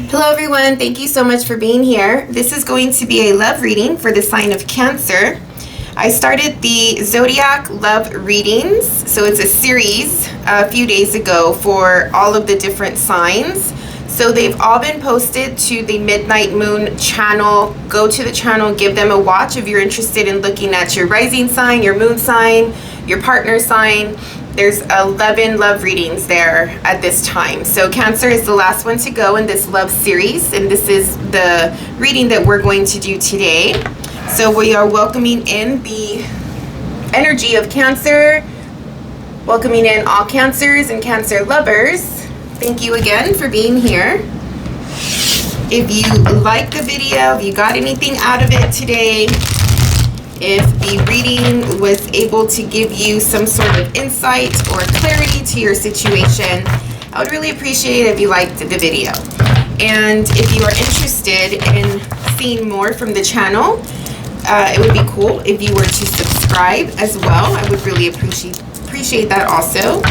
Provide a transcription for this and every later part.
Hello everyone, thank you so much for being here. This is going to be a love reading for the sign of Cancer. I started the Zodiac Love Readings, so it's a series a few days ago for all of the different signs. So they've all been posted to the Midnight Moon channel. Go to the channel, give them a watch if you're interested in looking at your rising sign, your moon sign, your partner sign. There's 11 love readings there at this time. So Cancer is the last one to go in this love series, and this is the reading that we're going to do today. So we are welcoming in the energy of Cancer, welcoming in all Cancers and Cancer lovers. Thank you again for being here. If you like the video, if you got anything out of it today, if the reading was able to give you some sort of insight or clarity to your situation, I would really appreciate it if you liked the video. And if you are interested in seeing more from the channel, it would be cool if you were to subscribe as well. I would really appreciate that also.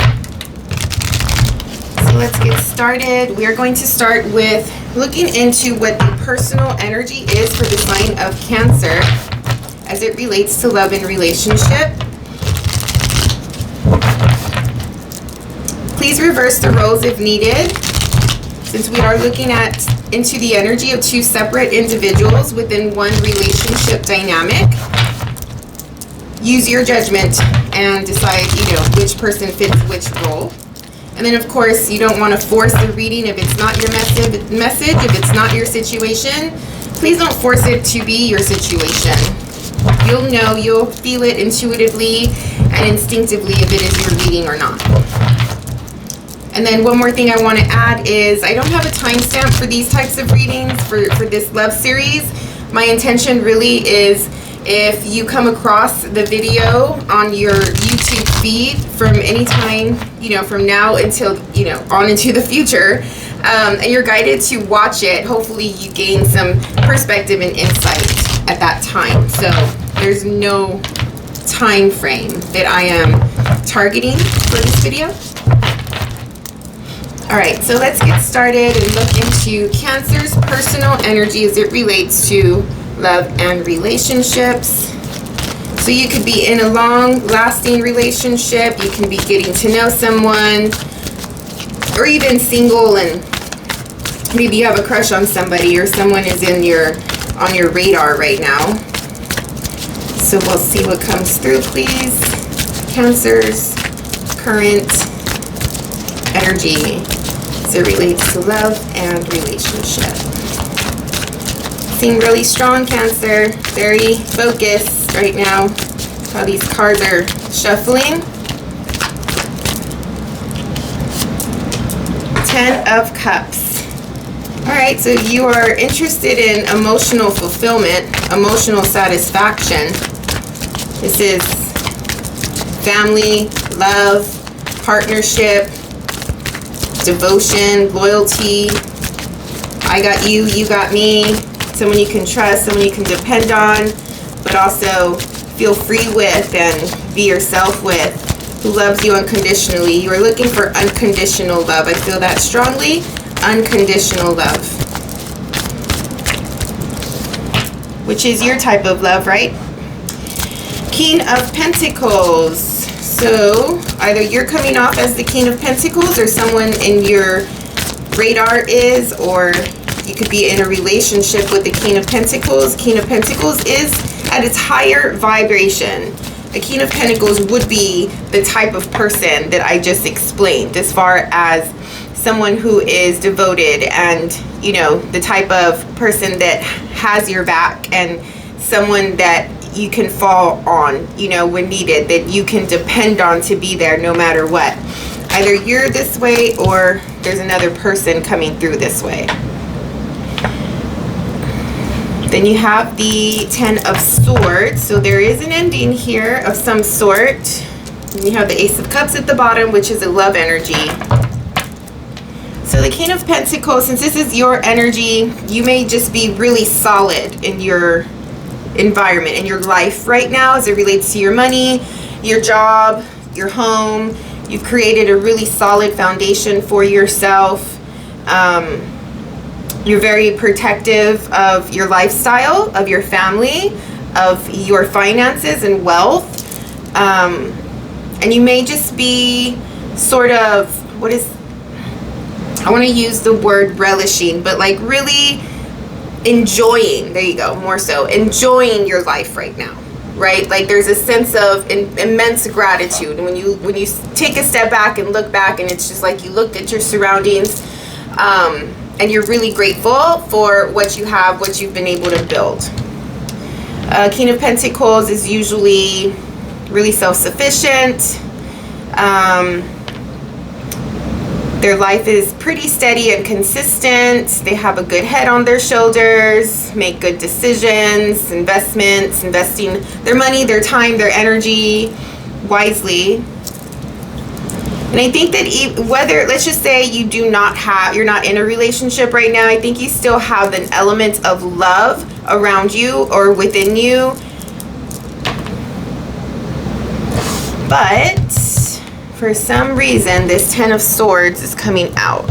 So let's get started. We are going to start with looking into what the personal energy is for the sign of Cancer as it relates to love and relationship. Please reverse the roles if needed, since we are looking into the energy of two separate individuals within one relationship dynamic. Use your judgment and decide, which person fits which role. And then, of course, you don't want to force the reading if it's not your message, if it's not your situation. Please don't force it to be your situation. You'll know, you'll feel it intuitively and instinctively if it is your reading or not. And then one more thing I want to add is I don't have a timestamp for these types of readings for this love series. My intention really is if you come across the video on your YouTube feed from any time, from now until, on into the future, and you're guided to watch it, hopefully you gain some perspective and insight at that time. So there's no time frame that I am targeting for this video. All right, so let's get started and look into Cancer's personal energy as it relates to love and relationships. So you could be in a long-lasting relationship, you can be getting to know someone, or even single and maybe you have a crush on somebody or someone is on your radar right now. So we'll see what comes through, please. Cancer's current energy as it relates to love and relationship. Seem really strong, Cancer. Very focused right now. How these cards are shuffling. 10 of Cups. Alright, so you are interested in emotional fulfillment, emotional satisfaction. This is family, love, partnership, devotion, loyalty. I got you, you got me. Someone you can trust, someone you can depend on, but also feel free with and be yourself with, who loves you unconditionally. You are looking for unconditional love. I feel that strongly. Unconditional love, which is your type of love, right? King of Pentacles. So either you're coming off as the King of Pentacles or someone in your radar is, or you could be in a relationship with the King of Pentacles. King of Pentacles is at its higher vibration. A King of Pentacles would be the type of person that I just explained, as far as someone who is devoted and, the type of person that has your back and someone that you can fall on, when needed, that you can depend on to be there no matter what. Either you're this way or there's another person coming through this way. Then you have the 10 of Swords. So there is an ending here of some sort. And you have the Ace of Cups at the bottom, which is a love energy. So the King of Pentacles, since this is your energy, you may just be really solid in your environment, in your life right now as it relates to your money, your job, your home. You've created a really solid foundation for yourself. You're very protective of your lifestyle, of your family, of your finances and wealth. And you may just be sort of, I want to use the word relishing, but like really enjoying, there you go, more so, enjoying your life right now, right? Like there's a sense of immense gratitude. And when you take a step back and look back, and it's just like you look at your surroundings, and you're really grateful for what you have, what you've been able to build. King of Pentacles is usually really self-sufficient. Their life is pretty steady and consistent. They have a good head on their shoulders, make good decisions, investments, investing their money, their time, their energy wisely. And I think that whether, let's just say you're not in a relationship right now, I think you still have an element of love around you or within you. But for some reason, this Ten of Swords is coming out.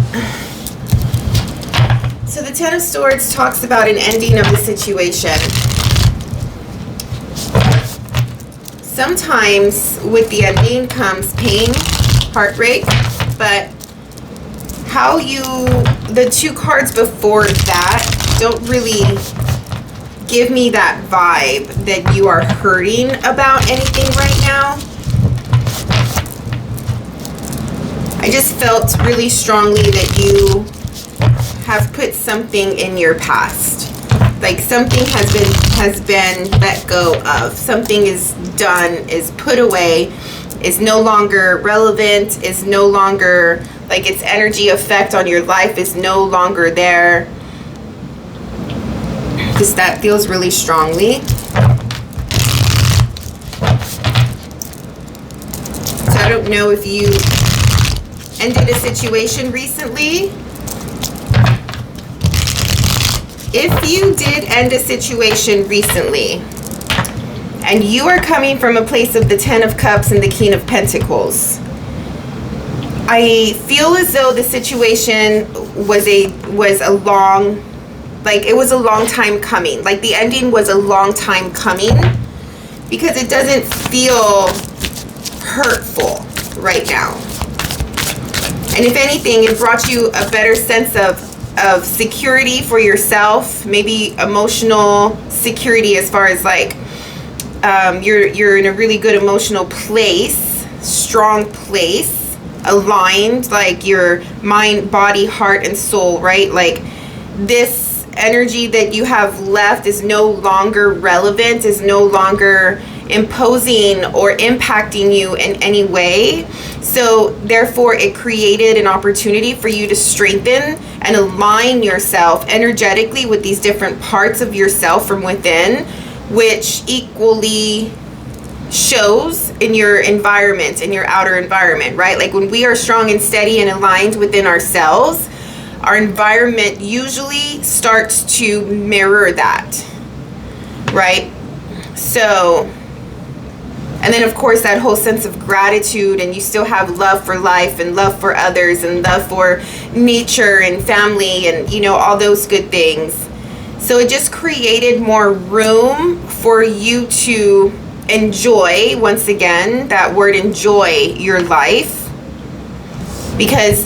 So the Ten of Swords talks about an ending of the situation. Sometimes with the ending comes pain, heartbreak, but the two cards before that don't really give me that vibe that you are hurting about anything right now. I just felt really strongly that you have put something in your past. Like something has been let go of. Something is done, is put away, is no longer relevant, is no longer, like its energy effect on your life is no longer there. Because that feels really strongly. So I don't know if you ended a situation recently. If you did end a situation recently, and you are coming from a place of the Ten of Cups and the King of Pentacles, I feel as though the situation was a long time coming. Like the ending was a long time coming, because it doesn't feel hurtful right now. And if anything, it brought you a better sense of security for yourself, maybe emotional security, as far as like you're in a really good emotional place, strong place, aligned, like your mind, body, heart, and soul, right? Like this energy that you have left is no longer relevant, is no longer imposing or impacting you in any way. So therefore it created an opportunity for you to strengthen and align yourself energetically with these different parts of yourself from within, which equally shows in your environment, in your outer environment, right? Like when we are strong and steady and aligned within ourselves, our environment usually starts to mirror that, right? So, and then of course that whole sense of gratitude, and you still have love for life and love for others and love for nature and family and, you know, all those good things. So it just created more room for you to enjoy, once again, that word enjoy, your life. Because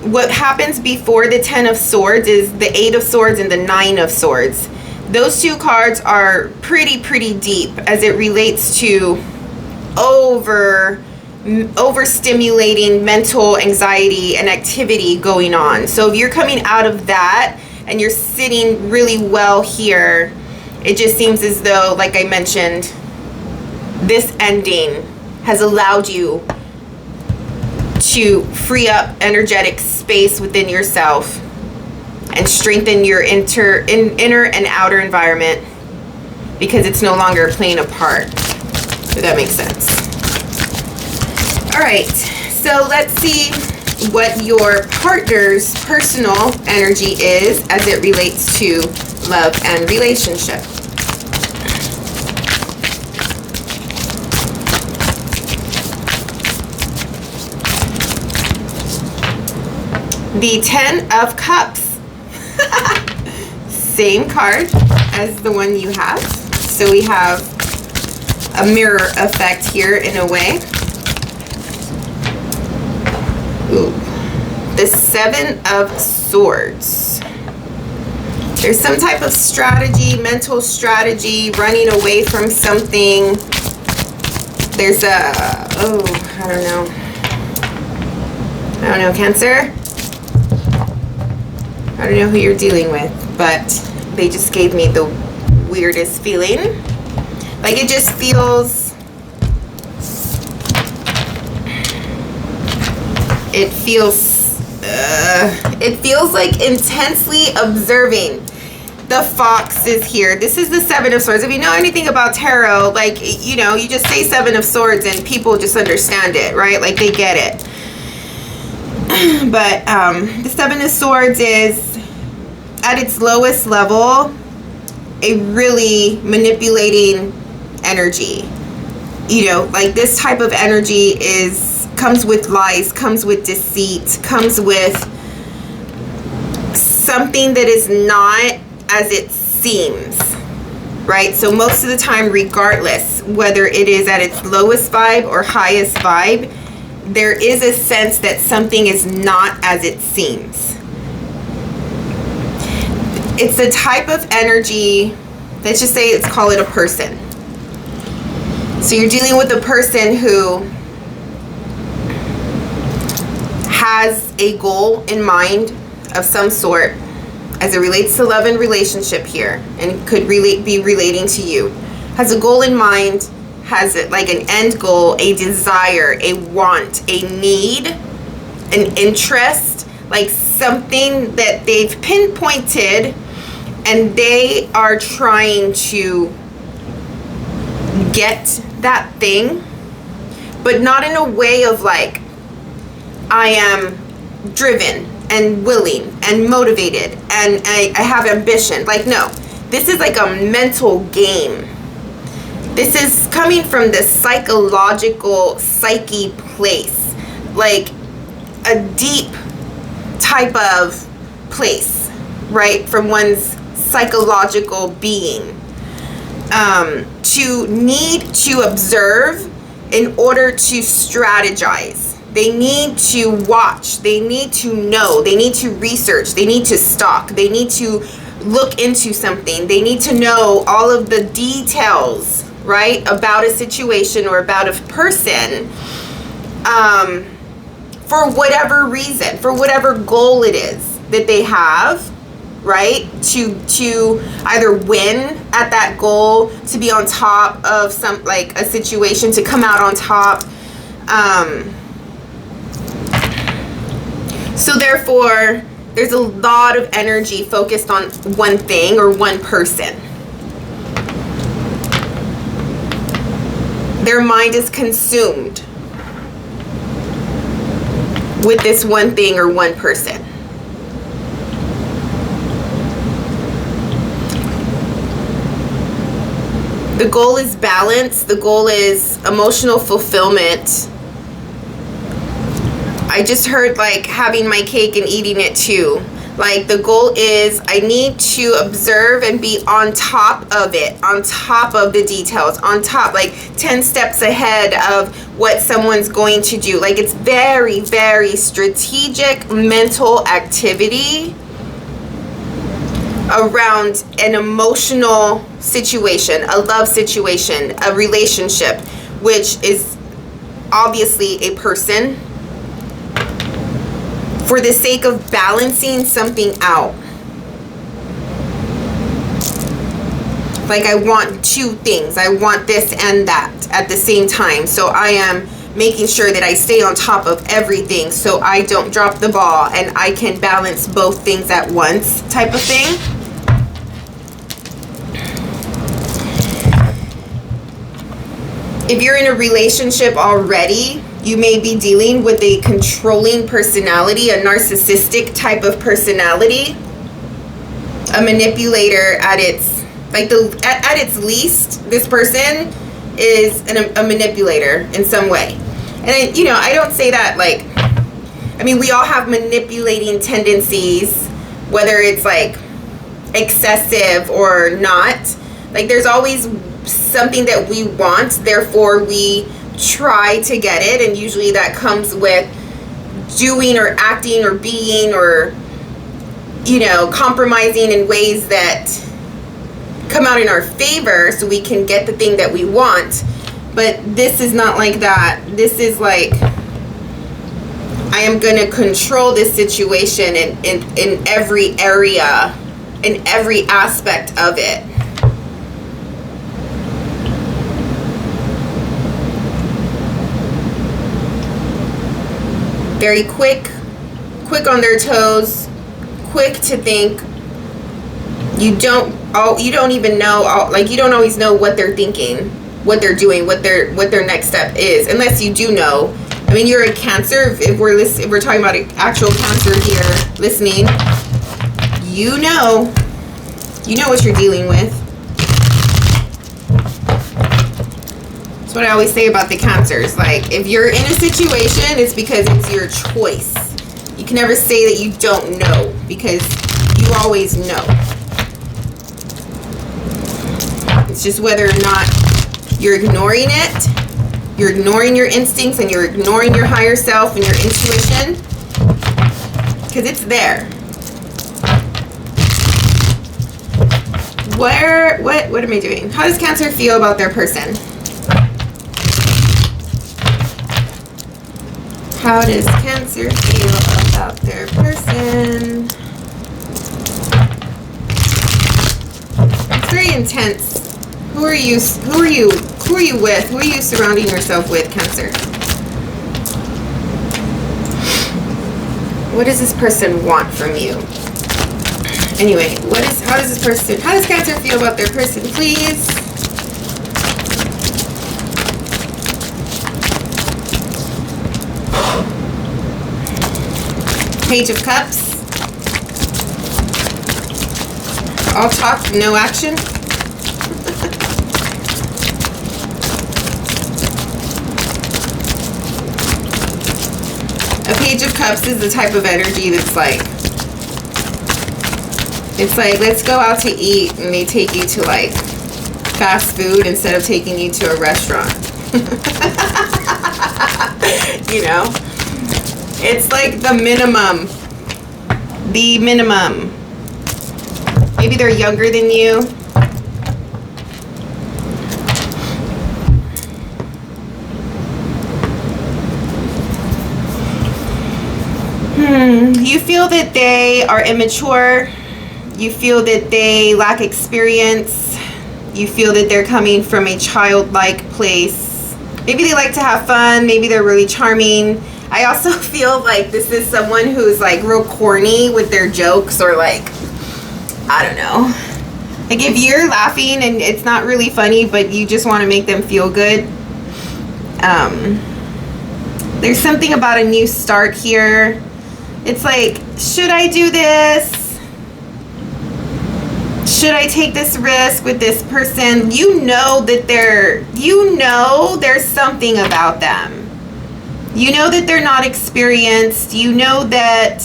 what happens before the Ten of Swords is the Eight of Swords and the Nine of Swords. Those two cards are pretty deep as it relates to overstimulating mental anxiety and activity going on. So if you're coming out of that and you're sitting really well here, it just seems as though, like I mentioned, this ending has allowed you to free up energetic space within yourself and strengthen your inner and outer environment, because it's no longer playing a part, if that makes sense. All right, so let's see what your partner's personal energy is as it relates to love and relationship. The Ten of Cups. Same card as the one you have. So we have a mirror effect here in a way. Ooh. The Seven of Swords. There's some type of strategy, mental strategy, running away from something. There's a, I don't know, Cancer. I don't know who you're dealing with, but they just gave me the weirdest feeling. Like it just feels, it feels like intensely observing. The Fox is here. This is the Seven of Swords. If you know anything about tarot, like, you know, you just say Seven of Swords and people just understand it, right? Like they get it. But the Seven of Swords is at its lowest level a really manipulating energy. You know, like this type of energy comes with lies, comes with deceit, comes with something that is not as it seems, right? So most of the time, regardless whether it is at its lowest vibe or highest vibe, there is a sense that something is not as it seems. It's a type of energy, let's just say call it a person. So you're dealing with a person who has a goal in mind of some sort as it relates to love and relationship here, and could be relating to you. Has a goal in mind, has it like an end goal, a desire, a want, a need, an interest, like something that they've pinpointed and they are trying to get that thing, but not in a way of like, I am driven and willing and motivated and I have ambition. Like, no, this is like a mental game. This is coming from the psychological psyche place, like a deep type of place, right? From one's psychological being, to need to observe in order to strategize. They need to watch, they need to know, they need to research, they need to stalk, they need to look into something, they need to know all of the details, right, about a situation or about a person, for whatever reason, for whatever goal it is that they have, right, to either win at that goal, to be on top of some, like a situation, to come out on top. So therefore, there's a lot of energy focused on one thing or one person. Their mind is consumed with this one thing or one person. The goal is balance. The goal is emotional fulfillment. I just heard like having my cake and eating it too. Like the goal is I need to observe and be on top of it, on top of the details, on top, like 10 steps ahead of what someone's going to do. Like it's very, very strategic mental activity around an emotional situation, a love situation, a relationship, which is obviously a person, for the sake of balancing something out. Like I want two things. I want this and that at the same time. So I am making sure that I stay on top of everything so I don't drop the ball and I can balance both things at once type of thing. If you're in a relationship already, you may be dealing with a controlling personality, a narcissistic type of personality, a manipulator at its, like at its least. This person is a manipulator in some way. And you know, I don't say that like, I mean, we all have manipulating tendencies, whether it's like excessive or not. Like there's always something that we want, therefore we try to get it, and usually that comes with doing or acting or being or, you know, compromising in ways that come out in our favor so we can get the thing that we want. But this is not like that. This is like, I am going to control this situation in every area, in every aspect of it. Very quick on their toes, quick to think. You don't even know, like you don't always know what they're thinking, what they're doing, what their next step is, unless you do know. I mean, you're a Cancer. If we're talking about an actual Cancer here, listening, you know what you're dealing with. That's what I always say about the Cancers. Like, if you're in a situation, it's because it's your choice. You can never say that you don't know, because you always know. It's just whether or not you're ignoring it, you're ignoring your instincts, and you're ignoring your higher self and your intuition, because it's there. What am I doing? How does Cancer feel about their person? How does Cancer feel about their person? It's very intense. Who are you with? Who are you surrounding yourself with, Cancer? What does this person want from you? Anyway, how does Cancer feel about their person, please? Page of Cups. All talk, no action. A Page of Cups is the type of energy that's like, it's like, let's go out to eat, and they take you to like fast food instead of taking you to a restaurant. You know? It's like the minimum. The minimum. Maybe they're younger than you. You feel that they are immature. You feel that they lack experience. You feel that they're coming from a childlike place. Maybe they like to have fun. Maybe they're really charming. I also feel like this is someone who's like real corny with their jokes, or like, I don't know. Like if you're laughing and it's not really funny, but you just want to make them feel good. There's something about a new start here. It's like, should I do this? Should I take this risk with this person? You know that there's something about them. You know that they're not experienced. You know that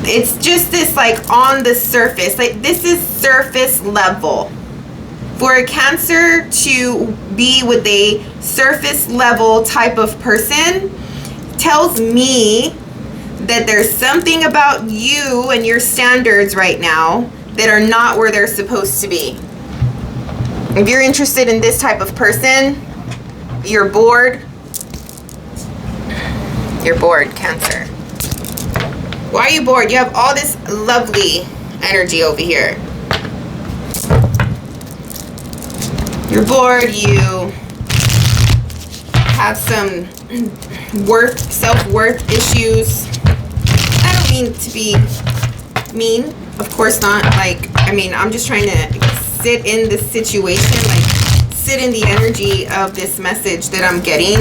it's just this like on the surface. Like this is surface level. For a Cancer to be with a surface level type of person tells me that there's something about you and your standards right now that are not where they're supposed to be. If you're interested in this type of person, you're bored. You're bored, Cancer. Why are you bored? You have all this lovely energy over here. You're bored. You have some self-worth issues. I don't mean to be mean. Of course not. Like, I mean, I'm just trying to sit in the situation, like sit in the energy of this message that I'm getting.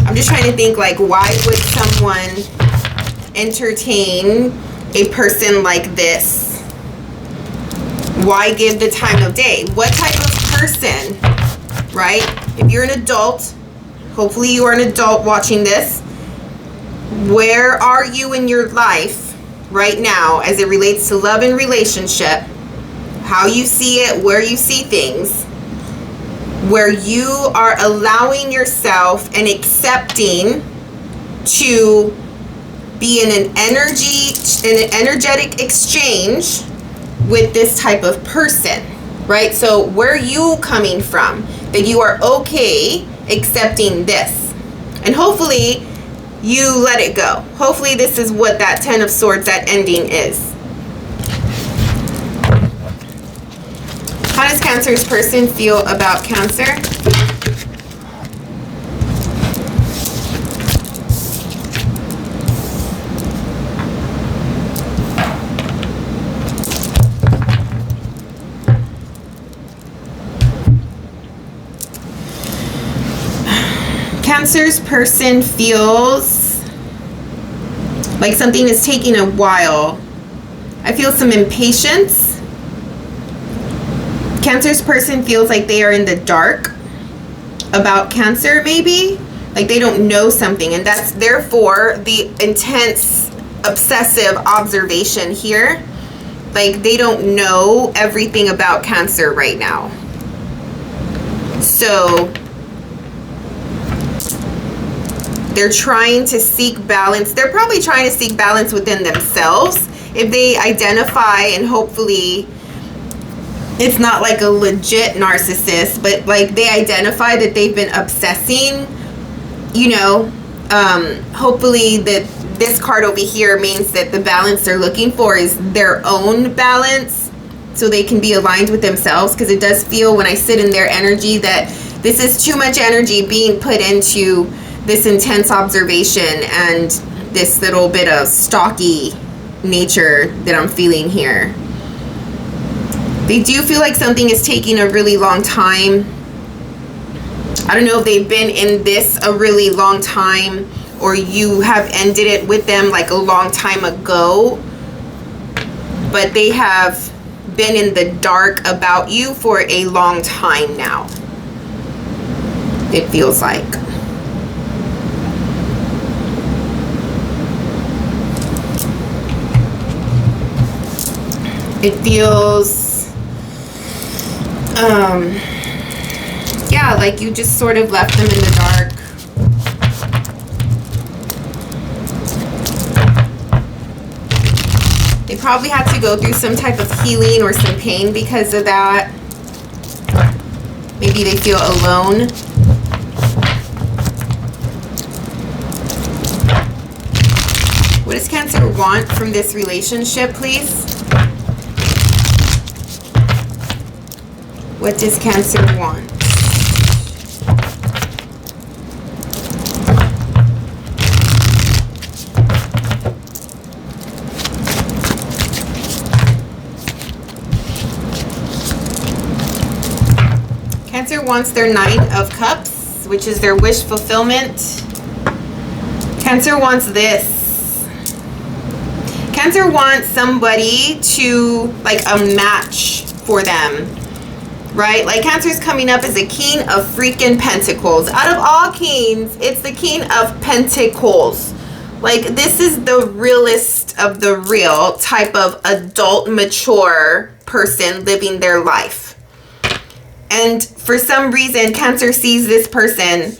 I'm just trying to think, like, why would someone entertain a person like this? Why give the time of day? What type of person, right? If you're an adult, hopefully you are an adult watching this, where are you in your life right now as it relates to love and relationship, how you see it, where you see things, where you are allowing yourself and accepting to be in an energetic exchange with this type of person, right? So where are you coming from that you are okay accepting this? And hopefully you let it go. Hopefully this is what that 10 of Swords, that ending is. How does Cancer's person feel about Cancer? Cancer's person feels like something is taking a while. I feel some impatience. Cancer's person feels like they are in the dark about Cancer, maybe. Like they don't know something, and that's therefore the intense obsessive observation here. Like they don't know everything about Cancer right now. So they're trying to seek balance. They're probably trying to seek balance within themselves. If they identify, and hopefully it's not like a legit narcissist, but like they identify that they've been obsessing, you know, hopefully that this card over here means that the balance they're looking for is their own balance, so they can be aligned with themselves. Because it does feel, when I sit in their energy, that this is too much energy being put into this intense observation and this little bit of stalky nature that I'm feeling here. They do feel like something is taking a really long time. I don't know if they've been in this a really long time, or you have ended it with them like a long time ago, but they have been in the dark about you for a long time now, it feels like. It feels, yeah, like you just sort of left them in the dark. They probably had to go through some type of healing or some pain because of that. Maybe they feel alone. What does Cancer want from this relationship, please? What does Cancer want? Cancer wants their Knight of Cups, which is their wish fulfillment. Cancer wants this. Cancer wants somebody to, like, a match for them. Right? Like Cancer's coming up as a King of freaking Pentacles. Out of all kings, it's the King of Pentacles. Like, this is the realest of the real type of adult, mature person living their life. And for some reason, Cancer sees this person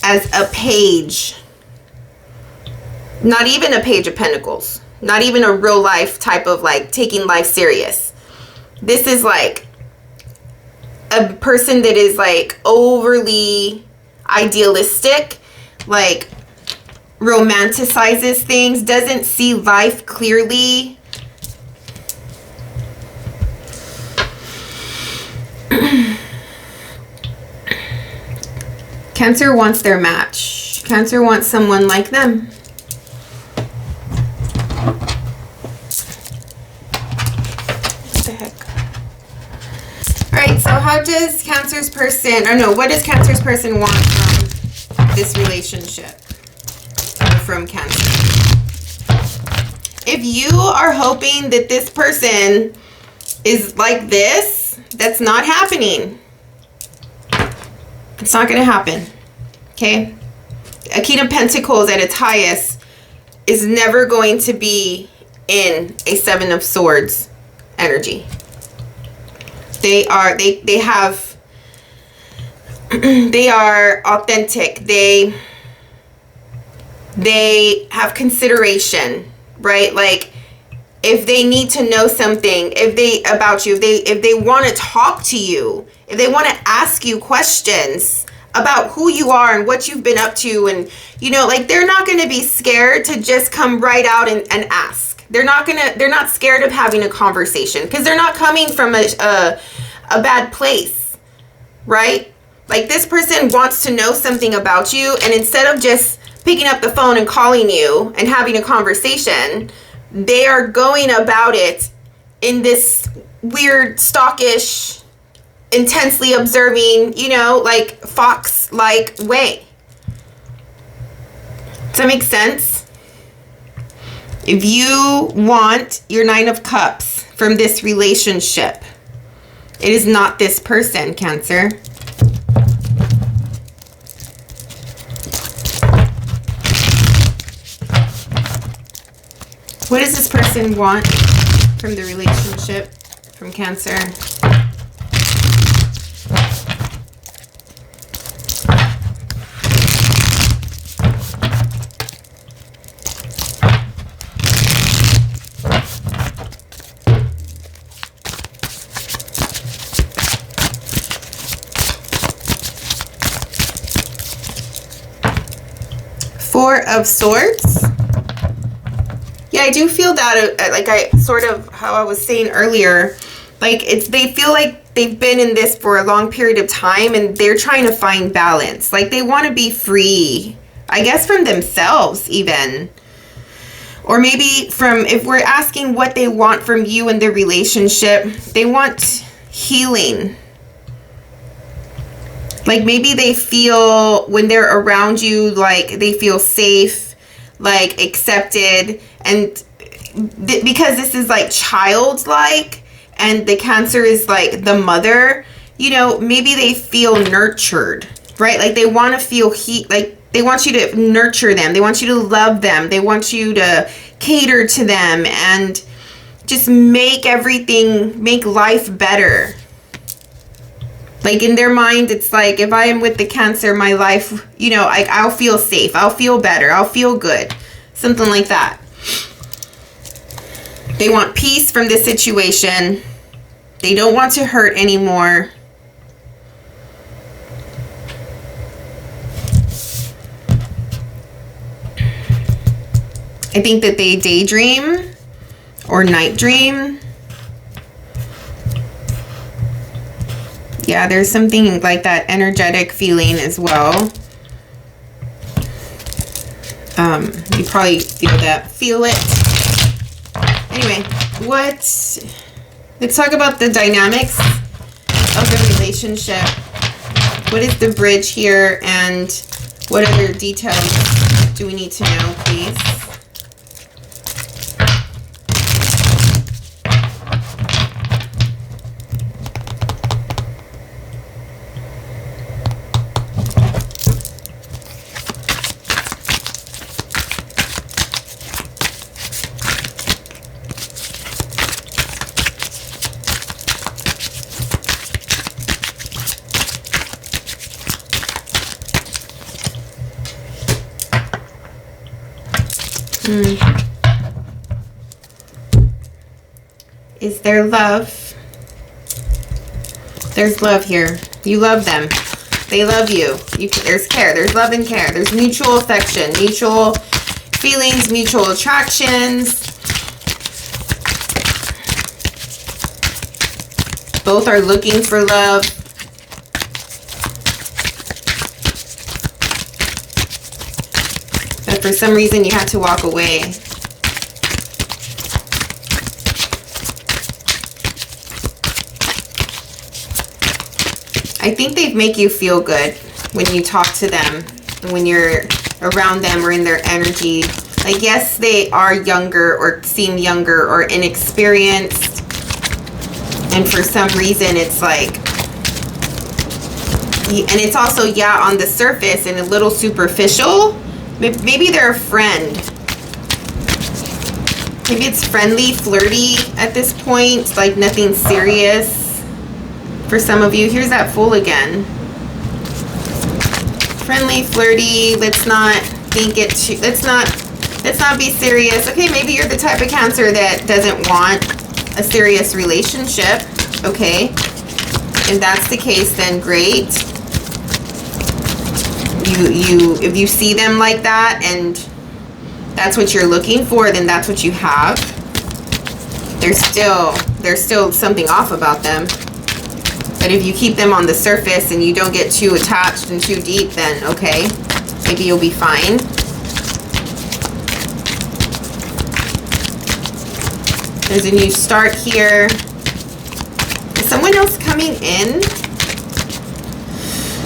as a page. Not even a Page of Pentacles. Not even a real life type of, like, taking life serious. This is like a person that is like overly idealistic, like romanticizes things, doesn't see life clearly. Cancer wants their match. Cancer wants someone like them. So how does Cancer's person, or no, what does Cancer's person want from this relationship? Or from Cancer? If you are hoping that this person is like this, that's not happening. It's not going to happen. Okay? A King of Pentacles at its highest is never going to be in a Seven of Swords energy. They are authentic. They have consideration, right? Like, if they need to know something, about you, if they want to talk to you, if they want to ask you questions about who you are and what you've been up to, and like, they're not going to be scared to just come right out and ask. They're not scared of having a conversation, because they're not coming from a bad place, right? Like, this person wants to know something about you, and instead of just picking up the phone and calling you and having a conversation, they are going about it in this weird, stalkish, intensely observing, like fox-like way. Does that make sense? If you want your Nine of Cups from this relationship, it is not this person, Cancer. What does this person want from the relationship, from Cancer? Four of Swords. Yeah, I do feel that, like how I was saying earlier, like, they feel like they've been in this for a long period of time, and they're trying to find balance. Like, they want to be free, I guess, from themselves even. Or maybe if we're asking what they want from you in the relationship, they want healing. Like, maybe they feel, when they're around you, like, they feel safe, like, accepted, and because this is like childlike, and the Cancer is like the mother, maybe they feel nurtured, right? Like, they want to feel like they want you to nurture them, they want you to love them, they want you to cater to them, and just make life better. Like, in their mind, it's like, if I am with the Cancer, my life, I'll feel safe, I'll feel better, I'll feel good. Something like that. They want peace from this situation. They don't want to hurt anymore. I think that they daydream or night dream. Yeah, there's something like that energetic feeling as well. You probably feel it. Anyway, let's talk about the dynamics of the relationship. What is the bridge here, and what other details do we need to know, please? Is there love? There's love here. You love them. They love you. There's care. There's love and care. There's mutual affection, mutual feelings, mutual attractions. Both are looking for love. But for some reason, you have to walk away. I think they make you feel good when you talk to them, when you're around them or in their energy. Like, yes, they are younger or seem younger or inexperienced. And for some reason, it's like, and it's also, yeah, on the surface and a little superficial. Maybe they're a friend. Maybe it's friendly, flirty at this point, like nothing serious for some of you. Here's that Fool again. Friendly, flirty, let's not think it too, let's not be serious. Okay, maybe you're the type of Cancer that doesn't want a serious relationship. Okay, if that's the case, then great. If you see them like that and that's what you're looking for, then that's what you have. There's still something off about them. But if you keep them on the surface and you don't get too attached and too deep, then okay, maybe you'll be fine. There's a new start here. Is someone else coming in?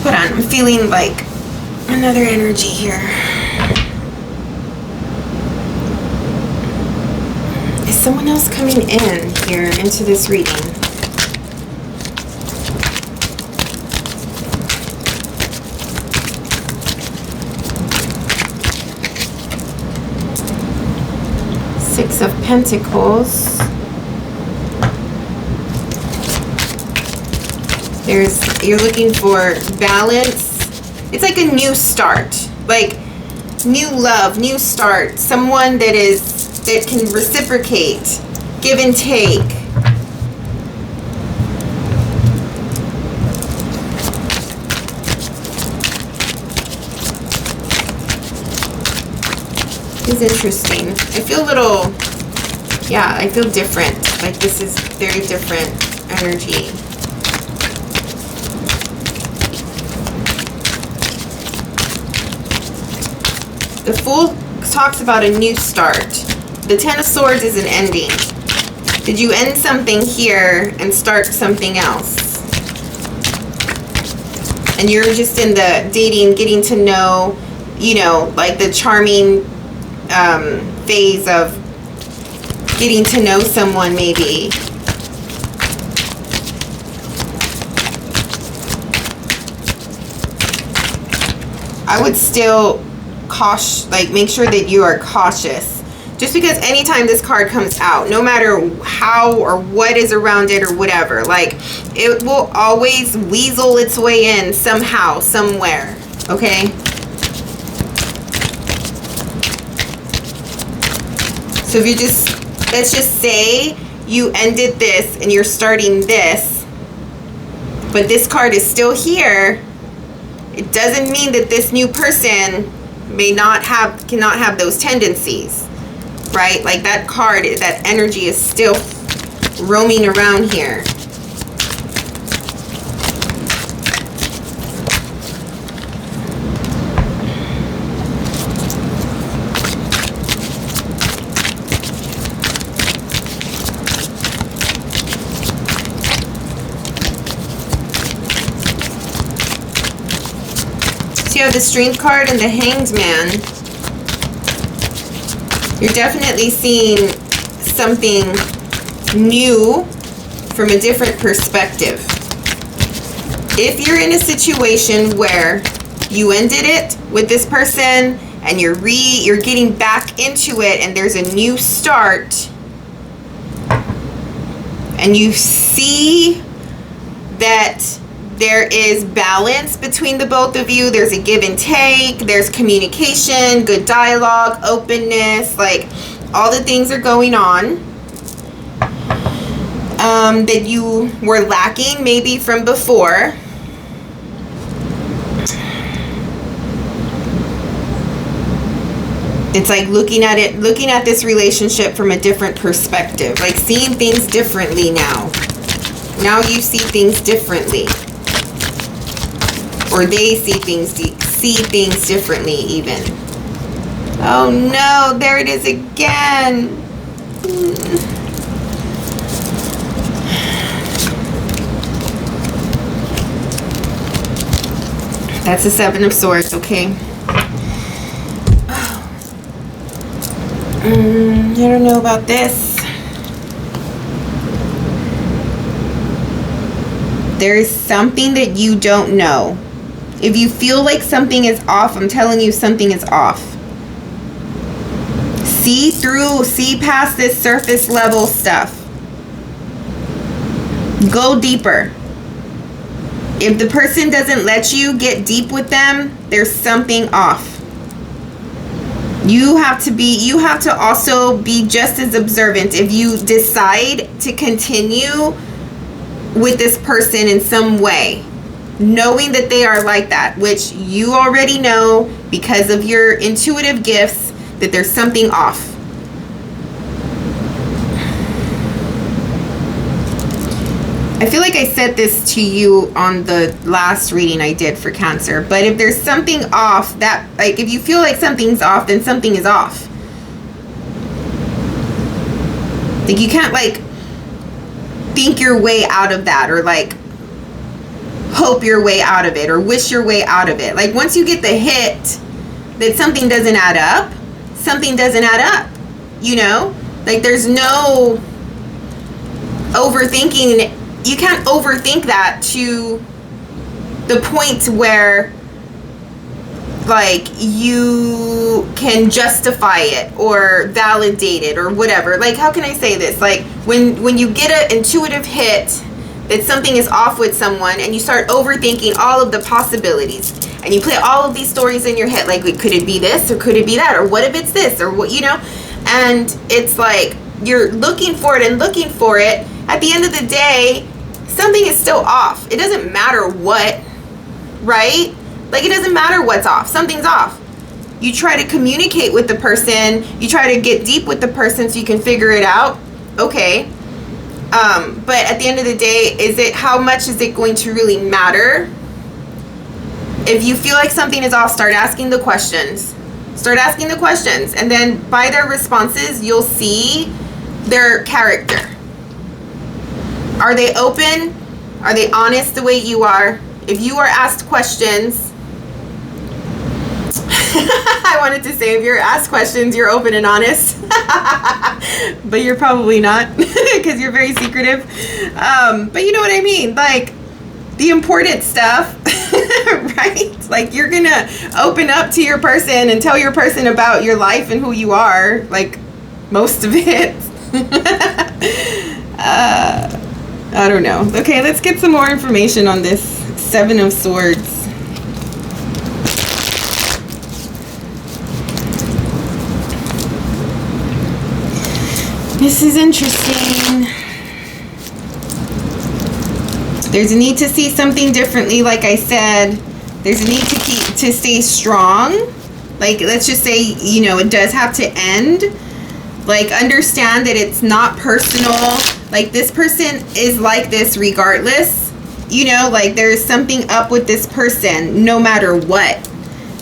Hold on, I'm feeling like another energy here. Is someone else coming in here into this reading? Six of Pentacles. You're looking for balance. It's like a new start, like new love, new start. Someone that can reciprocate, give and take. It's interesting. I feel a little, yeah, I feel different. Like this is very different energy. The Fool talks about a new start. The Ten of Swords is an ending. Did you end something here and start something else? And you're just in the dating, getting to know, you know, like the charming phase of getting to know someone maybe. I would still make sure that you are cautious. Just because anytime this card comes out, no matter how or what is around it or whatever, like it will always weasel its way in somehow, somewhere. Okay? So if you let's just say you ended this and you're starting this, but this card is still here, it doesn't mean that this new person cannot have those tendencies, right? Like that card, that energy is still roaming around here. You have the Strength card and the Hanged Man. You're definitely seeing something new from a different perspective. If you're in a situation where you ended it with this person and you're getting back into it and there's a new start and you see that there is balance between the both of you. There's a give and take. There's communication, good dialogue, openness. Like all the things are going on that you were lacking maybe from before. It's like looking at this relationship from a different perspective. Like seeing things differently now. Now you see things differently. Or they see things differently even. Oh no, there it is again. That's the Seven of Swords, okay. I don't know about this. There is something that you don't know. If you feel like something is off, I'm telling you something is off. See through, see past this surface level stuff. Go deeper. If the person doesn't let you get deep with them, there's something off. You have to also be just as observant. If you decide to continue with this person in some way, knowing that they are like that, which you already know because of your intuitive gifts, that there's something off. I feel like I said this to you on the last reading I did for Cancer, but if there's something off, that, like, if you feel like something's off, then something is off. Like, you can't, like, think your way out of that, or, like, hope your way out of it, or wish your way out of it. Like, once you get the hit that something doesn't add up, something doesn't add up, you know? Like, there's no overthinking. You can't overthink that to the point where, like, you can justify it or validate it or whatever. Like, how can I say this? Like, when you get an intuitive hit that something is off with someone, and you start overthinking all of the possibilities, and you play all of these stories in your head, like, could it be this, or could it be that, or what if it's this, or what, you know? And it's like you're looking for it and looking for it. At the end of the day, something is still off. It doesn't matter what, right? Like, it doesn't matter what's off. Something's off. You try to communicate with the person. You try to get deep with the person so you can figure it out. Okay. But at the end of the day, how much is it going to really matter? If you feel like something is off, start asking the questions. Start asking the questions. And then by their responses, you'll see their character. Are they open? Are they honest the way you are? If you are asked questions, I wanted to say, if you're asked questions, you're open and honest. But you're probably not, because you're very secretive. But you know what I mean? Like, the important stuff, right? Like, you're gonna open up to your person and tell your person about your life and who you are, like, most of it. I don't know. Okay, let's get some more information on this Seven of Swords. This is interesting. There's a need to see something differently, like I said. There's a need to stay strong. Like, let's just say, you know, it does have to end. Like, understand that it's not personal. Like, this person is like this regardless. You know, like, there's something up with this person no matter what.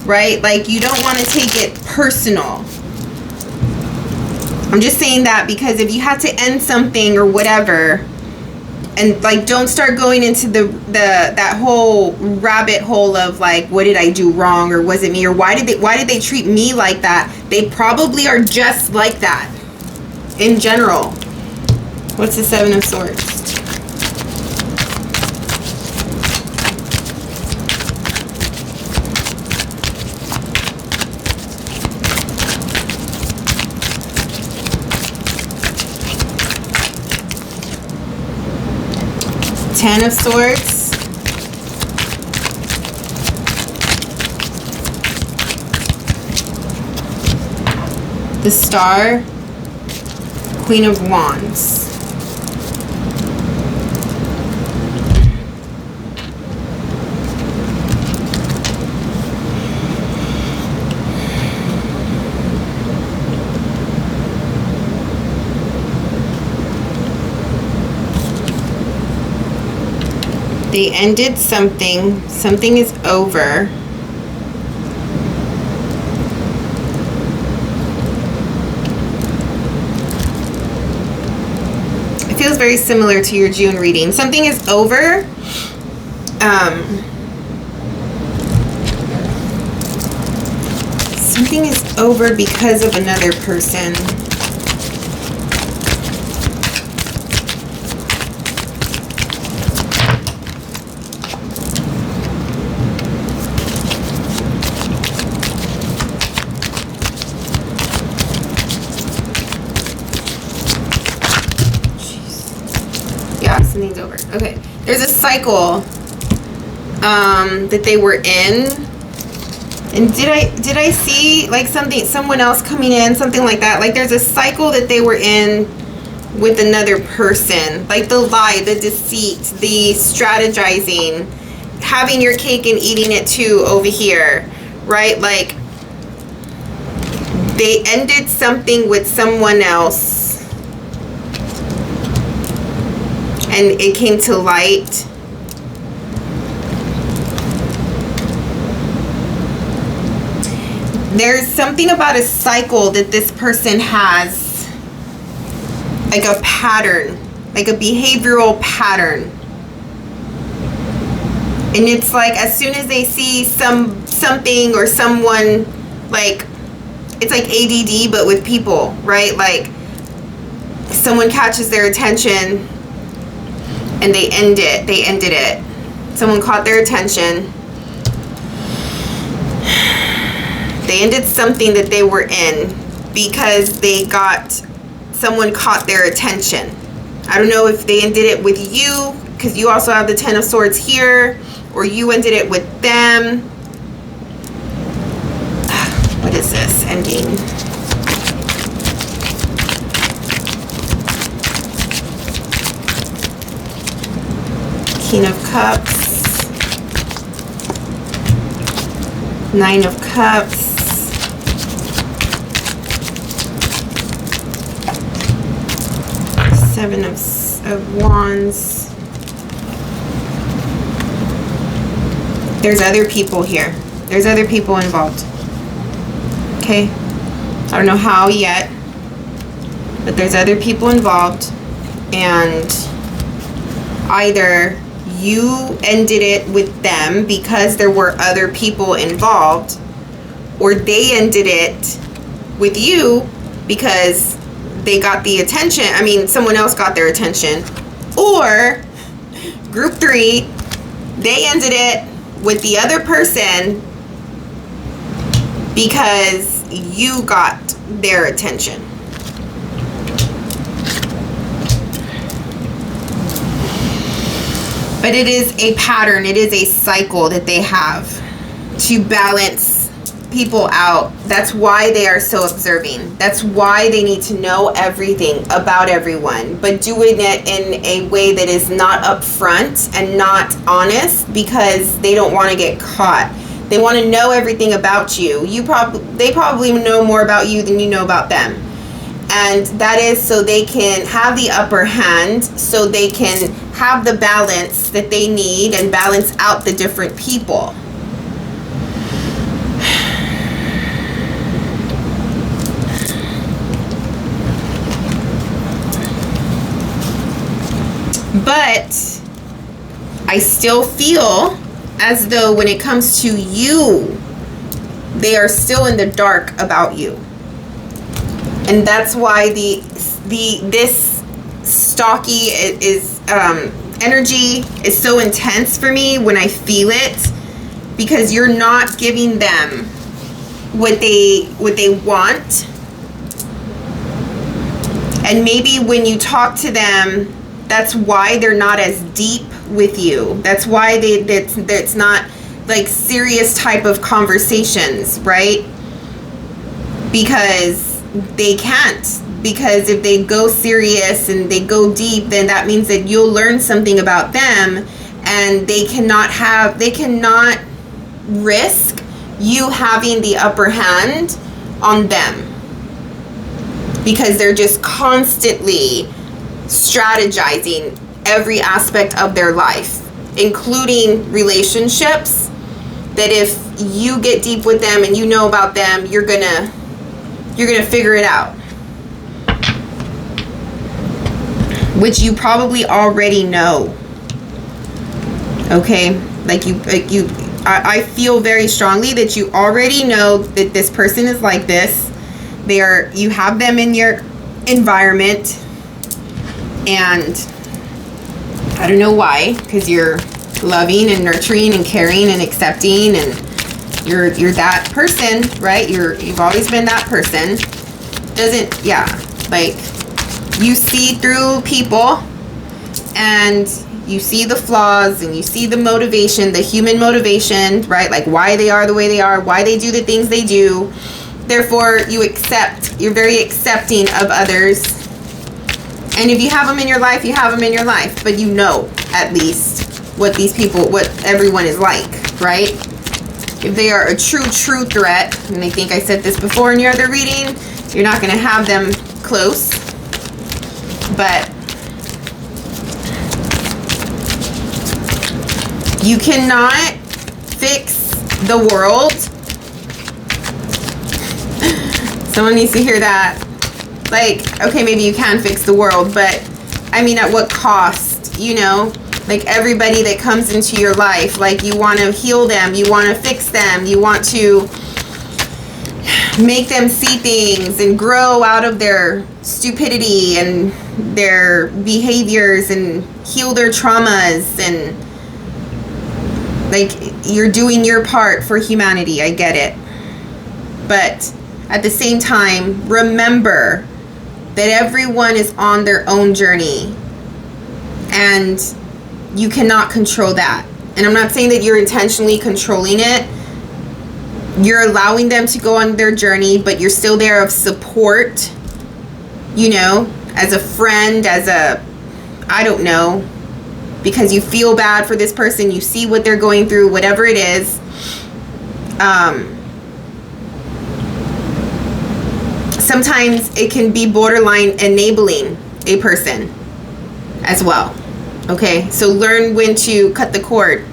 Right? Like, you don't want to take it personal. I'm just saying that because if you have to end something or whatever, and, like, don't start going into that whole rabbit hole of, like, what did I do wrong, or was it me, or why did they treat me like that? They probably are just like that in general. What's the Seven of Swords? Ten of Swords. The Star. Queen of Wands. They ended something. Something is over. It feels very similar to your June reading. Something is over. Something is over because of another person. back, something's over. Okay. There's a cycle that they were in. And did I see like someone else coming in, something like that? Like there's a cycle that they were in with another person. Like the lie, the deceit, the strategizing, having your cake and eating it too over here, right? Like they ended something with someone else and it came to light. There's something about a cycle that this person has, like a pattern, like a behavioral pattern. And it's like as soon as they see something or someone, like it's like ADD but with people, right? Like someone catches their attention and they ended it. Someone caught their attention. They ended something that they were in because someone caught their attention. I don't know if they ended it with you, because you also have the Ten of Swords here, or you ended it with them. What is this ending? King of Cups. Nine of Cups. Seven of Wands. There's other people here. There's other people involved. Okay? I don't know how yet, but there's other people involved, and either you ended it with them because there were other people involved, or they ended it with you because they got the attention. I mean, someone else got their attention. Or group 3, they ended it with the other person because you got their attention. But it is a pattern, it is a cycle that they have to balance people out. That's why they are so observing. That's why they need to know everything about everyone, but doing it in a way that is not upfront and not honest, because they don't want to get caught. They want to know everything about you. They probably know more about you than you know about them. And that is so they can have the upper hand, so they can have the balance that they need and balance out the different people. But I still feel as though when it comes to you, they are still in the dark about you. And that's why this stalky energy is so intense for me when I feel it, because you're not giving them what they want. And maybe when you talk to them, that's why they're not as deep with you. That's why that's not like serious type of conversations, right? Because they can't. Because if they go serious and they go deep, then that means that you'll learn something about them, and they cannot risk you having the upper hand on them, because they're just constantly strategizing every aspect of their life, including relationships, that if you get deep with them and you know about them, you're gonna figure it out, which you probably already know. Okay, I feel very strongly that you already know that this person is like this. You have them in your environment, and I don't know why, because you're loving and nurturing and caring and accepting, and you're that person, right? You've always been that person. Like, you see through people, and you see the flaws and you see the motivation, the human motivation, right? Like why they are the way they are, why they do the things they do. Therefore, you accept. You're very accepting of others. And if you have them in your life, you have them in your life. But you know, at least, what these people, what everyone is like, right? If they are a true threat, and I think I said this before in your other reading, you're not going to have them close. But you cannot fix the world. Someone needs to hear that. Like, okay, maybe you can fix the world, but I mean, at what cost? You know, like everybody that comes into your life, like you want to heal them, you want to fix them, you want to make them see things and grow out of their stupidity and their behaviors and heal their traumas, and like you're doing your part for humanity. I get it. But at the same time, remember that everyone is on their own journey and you cannot control that. And I'm not saying that you're intentionally controlling it. You're allowing them to go on their journey, but you're still there of support, you know, as a friend, as a, I don't know, because you feel bad for this person, you see what they're going through, whatever it is. Sometimes it can be borderline enabling a person as well. Okay, so learn when to cut the cord.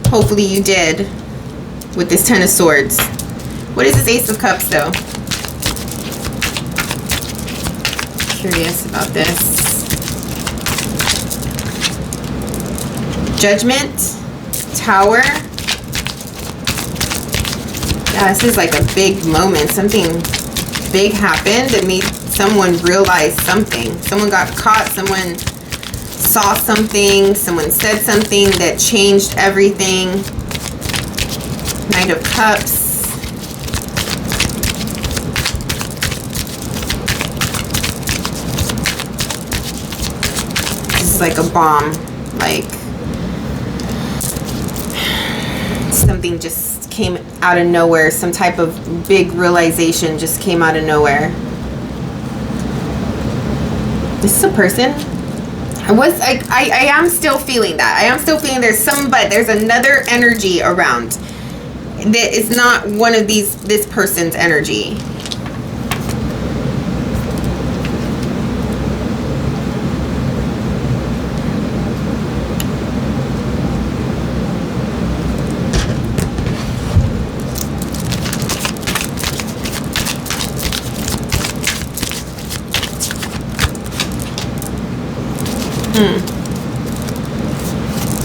Hopefully you did with this Ten of Swords. What is this Ace of Cups though? Curious about this. Judgment, Tower. Yeah, this is like a big moment. Something big happened that made someone realize something. Someone got caught, someone saw something, someone said something that changed everything. Knight of Cups. This is like a bomb. Like something just came out of nowhere. Some type of big realization just came out of nowhere. This is a person. I am still feeling that. I am still feeling there's another energy around that is not one of this person's energy.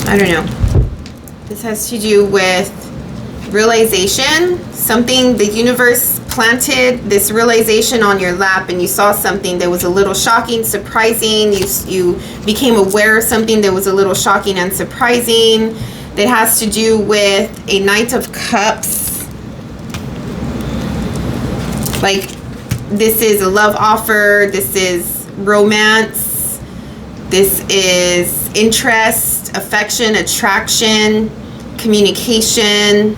I don't know. This has to do with realization. Something, the universe planted this realization on your lap and you saw something that was a little shocking, surprising. You became aware of something that was a little shocking and surprising. That has to do with a Knight of Cups. Like, this is a love offer. This is romance. This is interest, affection, attraction, communication,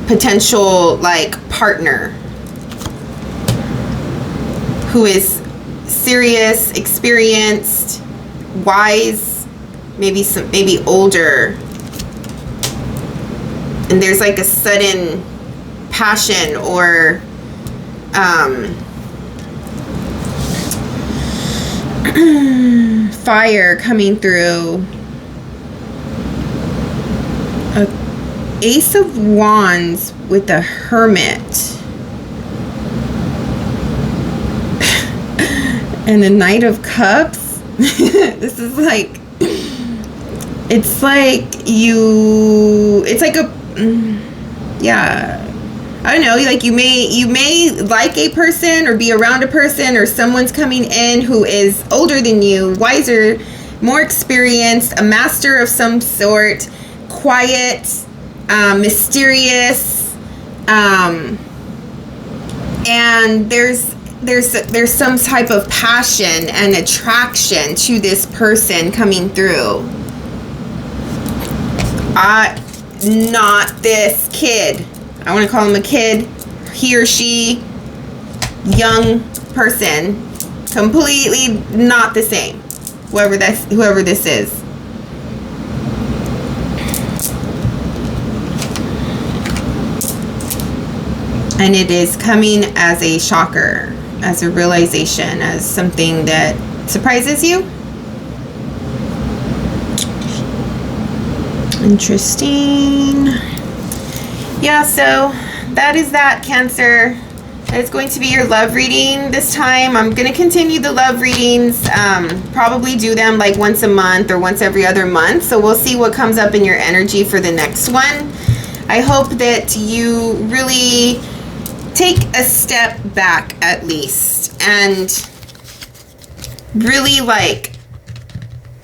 potential like partner who is serious, experienced, wise, maybe older. And there's like a sudden passion or fire coming through. A Ace of Wands with a Hermit. And a Knight of Cups. This is like, it's like yeah, I don't know, like you may like a person or be around a person, or someone's coming in who is older than you, wiser, more experienced, a master of some sort, quiet, mysterious, and there's there's some type of passion and attraction to this person coming through. Not this kid. I want to call him a kid. He or she, young person, completely not the same. Whoever this is. And it is coming as a shocker, as a realization, as something that surprises you. Interesting. Yeah, so that is that, Cancer. It's going to be your love reading this time. I'm going to continue the love readings, probably do them like once a month or once every other month. So we'll see what comes up in your energy for the next one. I hope that you really take a step back at least and really like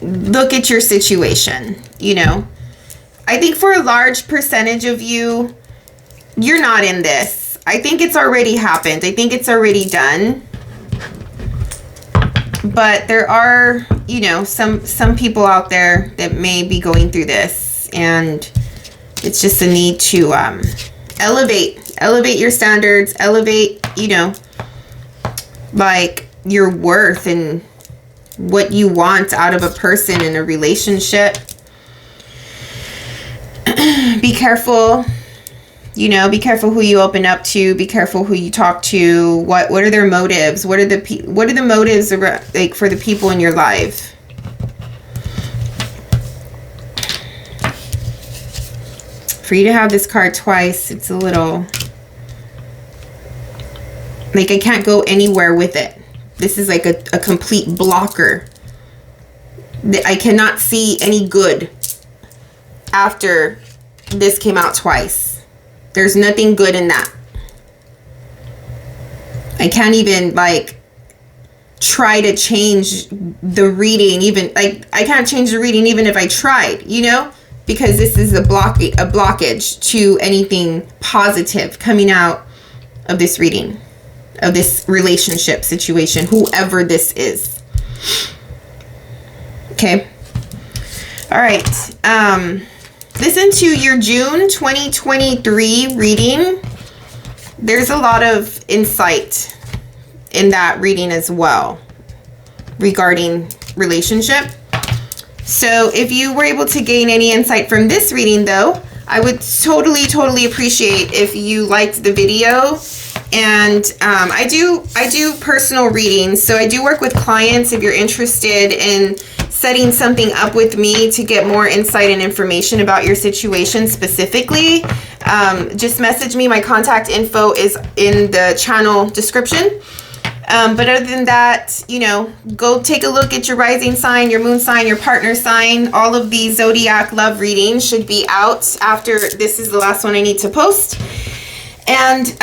look at your situation, you know. I think for a large percentage of you, you're not in this. I think it's already happened. I think it's already done. But there are, you know, some people out there that may be going through this, and it's just a need to elevate your standards, elevate, you know, like your worth and what you want out of a person in a relationship. Be careful, you know, be careful who you open up to, be careful who you talk to. What are their motives? What are the motives like for the people in your life? For you to have this card twice, it's a little like I can't go anywhere with it. This is like a complete blocker. I cannot see any good after this came out twice. There's nothing good in that. I can't even like try to change the reading, even like I can't change the reading even if I tried, you know, because this is a blockage to anything positive coming out of this reading, of this relationship situation, whoever this is. Okay. All right. Listen to your June 2023 reading. There's a lot of insight in that reading as well regarding relationship. So if you were able to gain any insight from this reading though, I would totally appreciate if you liked the video. And I do personal readings, so I do work with clients. If you're interested in setting something up with me to get more insight and information about your situation specifically, just message me. My contact info is in the channel description. But other than that, you know, go take a look at your rising sign, your moon sign, your partner sign. All of these zodiac love readings should be out after this is the last one I need to post. And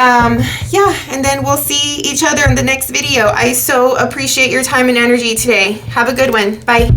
yeah, and then we'll see each other in the next video. I so appreciate your time and energy today. Have a good one. Bye.